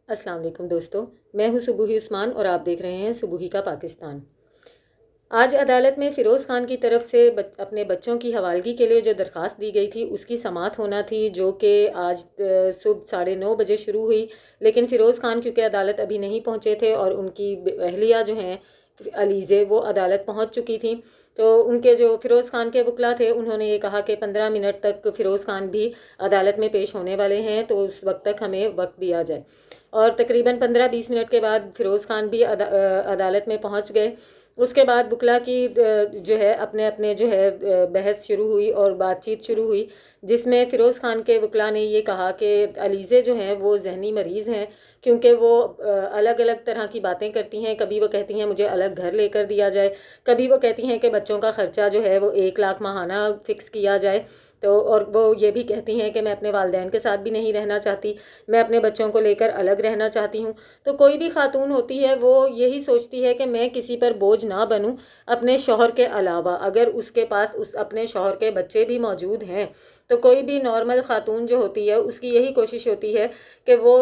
السلام علیکم دوستو، میں ہوں سبوہی عثمان اور آپ دیکھ رہے ہیں سبوہی کا پاکستان۔ آج عدالت میں فیروز خان کی طرف سے اپنے بچوں کی حوالگی کے لیے جو درخواست دی گئی تھی اس کی سماعت ہونا تھی، جو کہ آج صبح 9:30 بجے شروع ہوئی، لیکن فیروز خان کیونکہ عدالت ابھی نہیں پہنچے تھے اور ان کی اہلیہ جو ہیں علیزے وہ عدالت پہنچ چکی تھیں، تو ان کے جو فیروز خان کے وکلا تھے انہوں نے یہ کہا کہ 15 منٹ تک فیروز خان بھی عدالت میں پیش ہونے والے ہیں، تو اس وقت تک ہمیں وقت دیا جائے۔ اور تقریباً 15-20 منٹ کے بعد فیروز خان بھی عدالت میں پہنچ گئے۔ اس کے بعد وکلا کی جو ہے اپنے جو ہے بحث شروع ہوئی اور بات چیت شروع ہوئی، جس میں فیروز خان کے وکلا نے یہ کہا کہ علیزے جو ہیں وہ ذہنی مریض ہیں، کیونکہ وہ الگ الگ طرح کی باتیں کرتی ہیں۔ کبھی وہ کہتی ہیں مجھے الگ گھر لے کر دیا جائے، کبھی وہ کہتی ہیں کہ بچوں کا خرچہ جو ہے وہ 1 لاکھ ماہانہ فکس کیا جائے، تو اور وہ یہ بھی کہتی ہیں کہ میں اپنے والدین کے ساتھ بھی نہیں رہنا چاہتی، میں اپنے بچوں کو لے کر الگ رہنا چاہتی ہوں۔ تو کوئی بھی خاتون ہوتی ہے وہ یہی سوچتی ہے کہ میں کسی پر بوجھ نہ بنوں اپنے شوہر کے علاوہ، اگر اس کے پاس اپنے شوہر کے بچے بھی موجود ہیں تو کوئی بھی نارمل خاتون جو ہوتی ہے اس کی یہی کوشش ہوتی ہے کہ وہ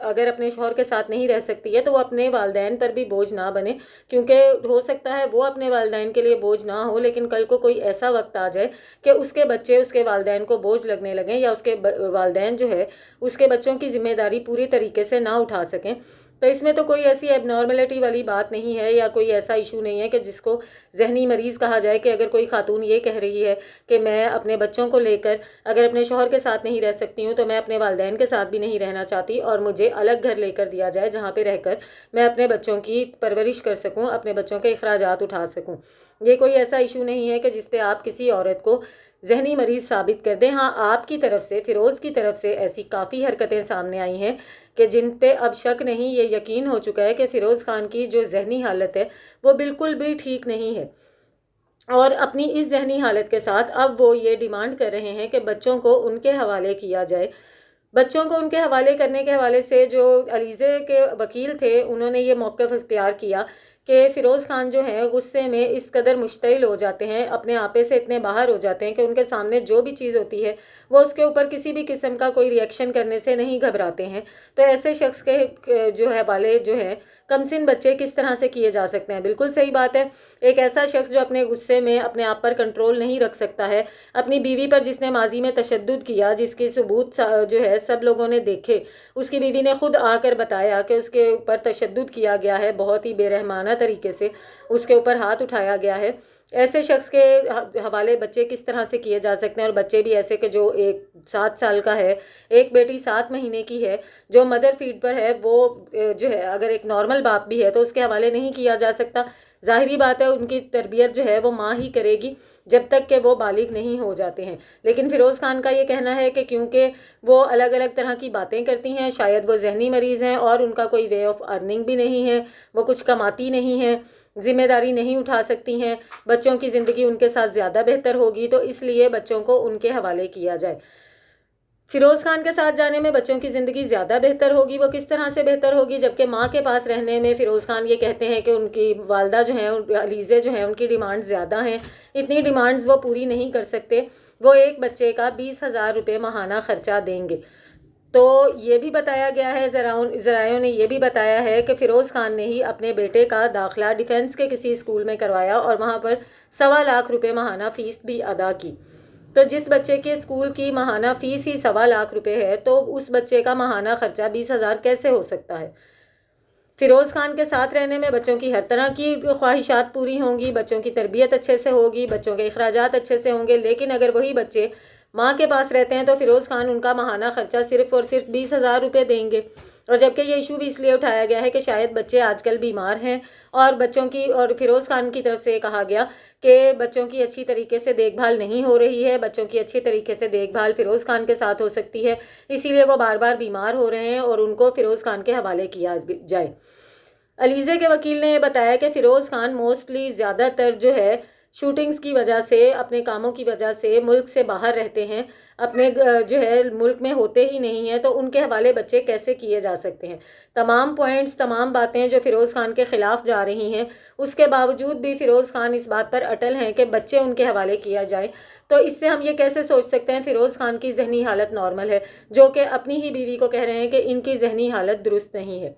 اگر اپنے شوہر کے ساتھ نہیں رہ سکتی ہے تو وہ اپنے والدین پر بھی بوجھ نہ بنے، کیونکہ ہو سکتا ہے وہ اپنے والدین کے لیے بوجھ نہ ہو، لیکن کل کو کوئی ایسا وقت آ جائے کہ اس کے بچے اس کے والدین کو بوجھ لگنے لگیں، یا اس کے والدین جو ہے اس کے بچوں کی ذمہ داری پوری طریقے سے نہ اٹھا سکیں۔ تو اس میں تو کوئی ایسی ایب نارملٹی والی بات نہیں ہے، یا کوئی ایسا ایشو نہیں ہے کہ جس کو ذہنی مریض کہا جائے، کہ اگر کوئی خاتون یہ کہہ رہی ہے کہ میں اپنے بچوں کو لے کر اگر اپنے شوہر کے ساتھ نہیں رہ سکتی ہوں تو میں اپنے والدین کے ساتھ بھی نہیں رہنا چاہتی، اور مجھے الگ گھر لے کر دیا جائے جہاں پہ رہ کر میں اپنے بچوں کی پرورش کر سکوں، اپنے بچوں کے اخراجات اٹھا سکوں۔ یہ کوئی ایسا ایشو نہیں ہے کہ جس پہ آپ کسی عورت کو ذہنی مریض ثابت کر دیں۔ ہاں، آپ کی طرف سے، فیروز کی طرف سے ایسی کافی حرکتیں سامنے آئی ہیں کہ جن پہ اب شک نہیں، یہ یقین ہو چکا ہے کہ فیروز خان کی جو ذہنی حالت ہے وہ بالکل بھی ٹھیک نہیں ہے، اور اپنی اس ذہنی حالت کے ساتھ اب وہ یہ ڈیمانڈ کر رہے ہیں کہ بچوں کو ان کے حوالے کیا جائے۔ بچوں کو ان کے حوالے کرنے کے حوالے سے جو علیزے کے وکیل تھے انہوں نے یہ موقف اختیار کیا کہ فیروز خان جو ہیں غصے میں اس قدر مشتعل ہو جاتے ہیں، اپنے آپے سے اتنے باہر ہو جاتے ہیں کہ ان کے سامنے جو بھی چیز ہوتی ہے وہ اس کے اوپر کسی بھی قسم کا کوئی ری ایکشن کرنے سے نہیں گھبراتے ہیں۔ تو ایسے شخص کے جو حوالے جو ہیں کم سن بچے کس طرح سے کیے جا سکتے ہیں؟ بالکل صحیح بات ہے، ایک ایسا شخص جو اپنے غصے میں اپنے آپ پر کنٹرول نہیں رکھ سکتا ہے، اپنی بیوی پر جس نے ماضی میں تشدد کیا، جس کی ثبوت جو ہے سب لوگوں نے دیکھے، اس کی بیوی نے خود آ کر بتایا کہ اس کے اوپر تشدد کیا گیا ہے، بہت ہی بے رحمانہ طریقے سے اس کے اوپر ہاتھ اٹھایا گیا ہے۔ ایسے شخص کے حوالے بچے کس طرح سے کیے جا سکتے ہیں؟ اور بچے بھی ایسے کہ جو ایک 7 سال کا ہے، ایک بیٹی 7 مہینے کی ہے جو مدر فیڈ پر ہے، وہ جو ہے اگر ایک نارمل باپ بھی ہے تو اس کے حوالے نہیں کیا جا سکتا۔ ظاہری بات ہے ان کی تربیت جو ہے وہ ماں ہی کرے گی جب تک کہ وہ بالغ نہیں ہو جاتے ہیں۔ لیکن فیروز خان کا یہ کہنا ہے کہ کیونکہ وہ الگ الگ طرح کی باتیں کرتی ہیں، شاید وہ ذہنی مریض ہیں اور ان کا کوئی وے آف ارننگ بھی نہیں ہے، وہ کچھ کماتی نہیں ہیں، ذمہ داری نہیں اٹھا سکتی ہیں، بچوں کی زندگی ان کے ساتھ زیادہ بہتر ہوگی، تو اس لیے بچوں کو ان کے حوالے کیا جائے۔ فیروز خان کے ساتھ جانے میں بچوں کی زندگی زیادہ بہتر ہوگی۔ وہ کس طرح سے بہتر ہوگی؟ جبکہ ماں کے پاس رہنے میں فیروز خان یہ کہتے ہیں کہ ان کی والدہ جو ہیں علیزے جو ہیں ان کی ڈیمانڈ زیادہ ہیں، اتنی ڈیمانڈز وہ پوری نہیں کر سکتے، وہ ایک بچے کا 20,000 روپے ماہانہ خرچہ دیں گے۔ تو یہ بھی بتایا گیا ہے، ذرائعوں نے یہ بھی بتایا ہے کہ فیروز خان نے ہی اپنے بیٹے کا داخلہ ڈیفنس کے کسی اسکول میں کروایا اور وہاں پر 1.25 روپے ماہانہ فیس بھی ادا کی۔ تو جس بچے کے اسکول کی ماہانہ فیس ہی 1.25 روپے ہے تو اس بچے کا ماہانہ خرچہ 20,000 کیسے ہو سکتا ہے؟ فیروز خان کے ساتھ رہنے میں بچوں کی ہر طرح کی خواہشات پوری ہوں گی، بچوں کی تربیت اچھے سے ہوگی، بچوں کے اخراجات اچھے سے ہوں گے، لیکن اگر وہی بچے ماں کے پاس رہتے ہیں تو فیروز خان ان کا ماہانہ خرچہ صرف اور صرف 20,000 روپے دیں گے۔ اور جبکہ یہ ایشو بھی اس لیے اٹھایا گیا ہے کہ شاید بچے آج کل بیمار ہیں، اور بچوں کی اور فیروز خان کی طرف سے کہا گیا کہ بچوں کی اچھی طریقے سے دیکھ بھال نہیں ہو رہی ہے، بچوں کی اچھی طریقے سے دیکھ بھال فیروز خان کے ساتھ ہو سکتی ہے، اسی لیے وہ بار بار بیمار ہو رہے ہیں اور ان کو فیروز خان کے حوالے کیا جائے۔ علیزے کے وکیل نے یہ بتایا کہ فیروز خان موسٹلی زیادہ تر جو ہے شوٹنگز کی وجہ سے، اپنے کاموں کی وجہ سے ملک سے باہر رہتے ہیں، اپنے جو ہے ملک میں ہوتے ہی نہیں ہیں، تو ان کے حوالے بچے کیسے کیے جا سکتے ہیں؟ تمام پوائنٹس، تمام باتیں جو فیروز خان کے خلاف جا رہی ہیں، اس کے باوجود بھی فیروز خان اس بات پر اٹل ہیں کہ بچے ان کے حوالے کیا جائے۔ تو اس سے ہم یہ کیسے سوچ سکتے ہیں فیروز خان کی ذہنی حالت نارمل ہے، جو کہ اپنی ہی بیوی کو کہہ رہے ہیں کہ ان کی ذہنی حالت درست نہیں ہے۔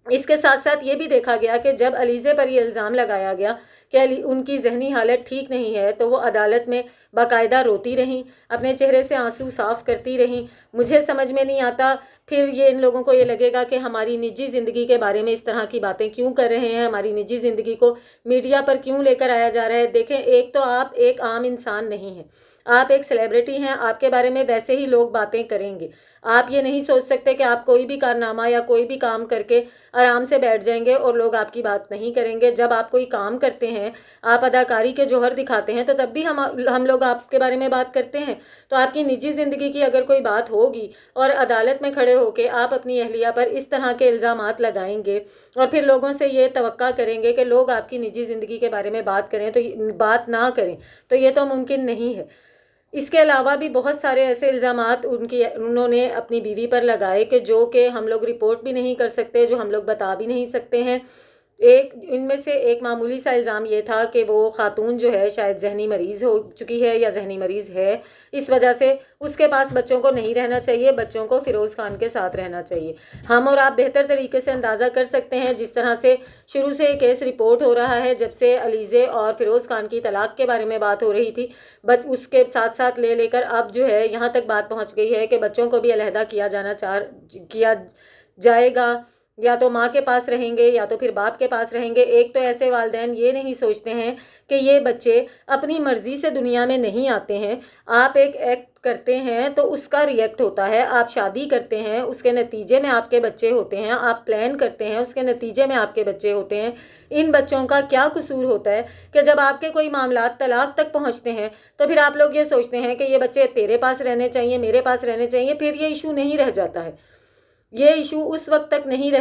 اس کے ساتھ ساتھ یہ بھی دیکھا گیا کہ جب علیزے پر یہ الزام لگایا گیا کہ ان کی ذہنی حالت ٹھیک نہیں ہے تو وہ عدالت میں باقاعدہ روتی رہیں، اپنے چہرے سے آنسو صاف کرتی رہیں۔ مجھے سمجھ میں نہیں آتا پھر یہ ان لوگوں کو یہ لگے گا کہ ہماری نجی زندگی کے بارے میں اس طرح کی باتیں کیوں کر رہے ہیں، ہماری نجی زندگی کو میڈیا پر کیوں لے کر آیا جا رہا ہے۔ دیکھیں، ایک تو آپ ایک عام انسان نہیں ہیں، آپ ایک سیلیبریٹی ہیں، آپ کے بارے میں ویسے ہی لوگ باتیں کریں گے۔ آپ یہ نہیں سوچ سکتے کہ آپ کوئی بھی کارنامہ یا کوئی بھی کام کر کے آرام سے بیٹھ جائیں گے اور لوگ آپ کی بات نہیں کریں گے۔ جب آپ کوئی کام کرتے ہیں، آپ اداکاری کے جوہر دکھاتے ہیں، تو تب بھی ہم لوگ آپ کے بارے میں بات کرتے ہیں۔ تو آپ کی نجی زندگی کی اگر کوئی بات ہوگی اور عدالت میں کھڑے ہو کے آپ اپنی اہلیہ پر اس طرح کے الزامات لگائیں گے اور پھر لوگوں سے یہ توقع کریں گے کہ لوگ آپ کی نجی زندگی کے بارے میں بات کریں، تو بات نہ کریں، تو یہ تو ممکن نہیں ہے۔ اس کے علاوہ بھی بہت سارے ایسے الزامات انہوں نے اپنی بیوی پر لگائے کہ جو کہ ہم لوگ رپورٹ بھی نہیں کر سکتے، جو ہم لوگ بتا بھی نہیں سکتے ہیں۔ ان میں سے ایک معمولی سا الزام یہ تھا کہ وہ خاتون جو ہے شاید ذہنی مریض ہو چکی ہے یا ذہنی مریض ہے، اس وجہ سے اس کے پاس بچوں کو نہیں رہنا چاہیے، بچوں کو فیروز خان کے ساتھ رہنا چاہیے۔ ہم اور آپ بہتر طریقے سے اندازہ کر سکتے ہیں جس طرح سے شروع سے یہ کیس رپورٹ ہو رہا ہے، جب سے علیزے اور فیروز خان کی طلاق کے بارے میں بات ہو رہی تھی، اس کے ساتھ ساتھ لے کر اب جو ہے یہاں تک بات پہنچ گئی ہے کہ بچوں کو بھی علیحدہ کیا جائے گا، یا تو ماں کے پاس رہیں گے یا تو پھر باپ کے پاس رہیں گے۔ ایک تو ایسے والدین یہ نہیں سوچتے ہیں کہ یہ بچے اپنی مرضی سے دنیا میں نہیں آتے ہیں۔ آپ ایک ایکٹ کرتے ہیں تو اس کا ریئیکٹ ہوتا ہے، آپ شادی کرتے ہیں اس کے نتیجے میں آپ کے بچے ہوتے ہیں، آپ پلان کرتے ہیں اس کے نتیجے میں آپ کے بچے ہوتے ہیں۔ ان بچوں کا کیا قصور ہوتا ہے کہ جب آپ کے کوئی معاملات طلاق تک پہنچتے ہیں تو پھر آپ لوگ یہ سوچتے ہیں کہ یہ بچے تیرے پاس رہنے چاہیے، میرے پاس رہنے چاہیے، پھر یہ ایشو نہیں رہ جاتا ہے۔ یہ ایشو اس وقت تک نہیں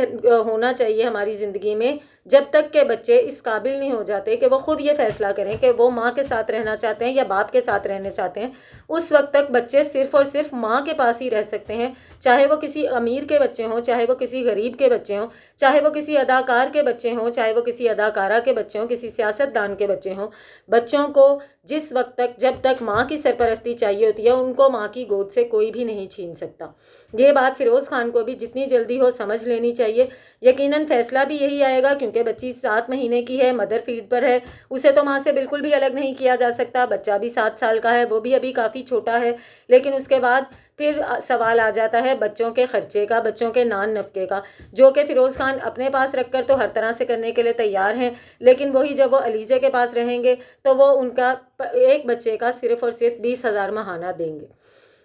ہونا چاہیے ہماری زندگی میں جب تک کہ بچے اس قابل نہیں ہو جاتے کہ وہ خود یہ فیصلہ کریں کہ وہ ماں کے ساتھ رہنا چاہتے ہیں یا باپ کے ساتھ رہنا چاہتے ہیں۔ اس وقت تک بچے صرف اور صرف ماں کے پاس ہی رہ سکتے ہیں، چاہے وہ کسی امیر کے بچے ہوں، چاہے وہ کسی غریب کے بچے ہوں، چاہے وہ کسی اداکار کے بچے ہوں، چاہے وہ کسی اداکارہ کے بچے ہوں، کسی سیاستدان کے بچے ہوں۔ بچوں کو جس وقت تک جب تک ماں کی سرپرستی چاہیے ہوتی ہے، ان کو ماں کی گود سے کوئی بھی نہیں چھین سکتا۔ یہ بات فیروز خان کو بھی جتنی جلدی ہو سمجھ لینی چاہیے۔ یقیناً فیصلہ بھی یہی آئے گا کیونکہ بچی 7 مہینے کی ہے، مدر فیڈ پر ہے، اسے تو ماں سے بالکل بھی الگ نہیں کیا جا سکتا۔ بچہ بھی 7 سال کا ہے، وہ بھی ابھی کافی چھوٹا ہے، لیکن اس کے بعد پھر سوال آ جاتا ہے بچوں کے خرچے کا، بچوں کے نان نفقے کا، جو کہ فیروز خان اپنے پاس رکھ کر تو ہر طرح سے کرنے کے لیے تیار ہیں، لیکن وہی جب وہ علیزے کے پاس رہیں گے تو وہ ان کا ایک بچے کا صرف اور صرف 20,000 ماہانہ دیں گے۔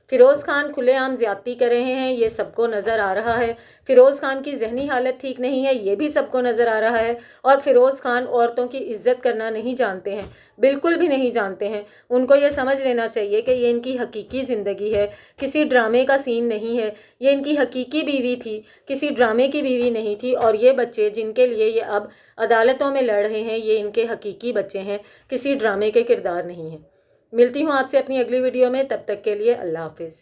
فیروز خان کھلے عام زیادتی کر رہے ہیں، یہ سب کو نظر آ رہا ہے۔ فیروز خان کی ذہنی حالت ٹھیک نہیں ہے، یہ بھی سب کو نظر آ رہا ہے، اور فیروز خان عورتوں کی عزت کرنا نہیں جانتے ہیں، بالکل بھی نہیں جانتے ہیں۔ ان کو یہ سمجھ لینا چاہیے کہ یہ ان کی حقیقی زندگی ہے، کسی ڈرامے کا سین نہیں ہے، یہ ان کی حقیقی بیوی تھی، کسی ڈرامے کی بیوی نہیں تھی، اور یہ بچے جن کے لیے یہ اب عدالتوں میں لڑ رہے ہیں، یہ ان کے حقیقی بچے ہیں، کسی ڈرامے کے کردار نہیں ہیں۔ ملتی ہوں آپ سے اپنی اگلی ویڈیو میں، تب تک کے لیے اللہ حافظ۔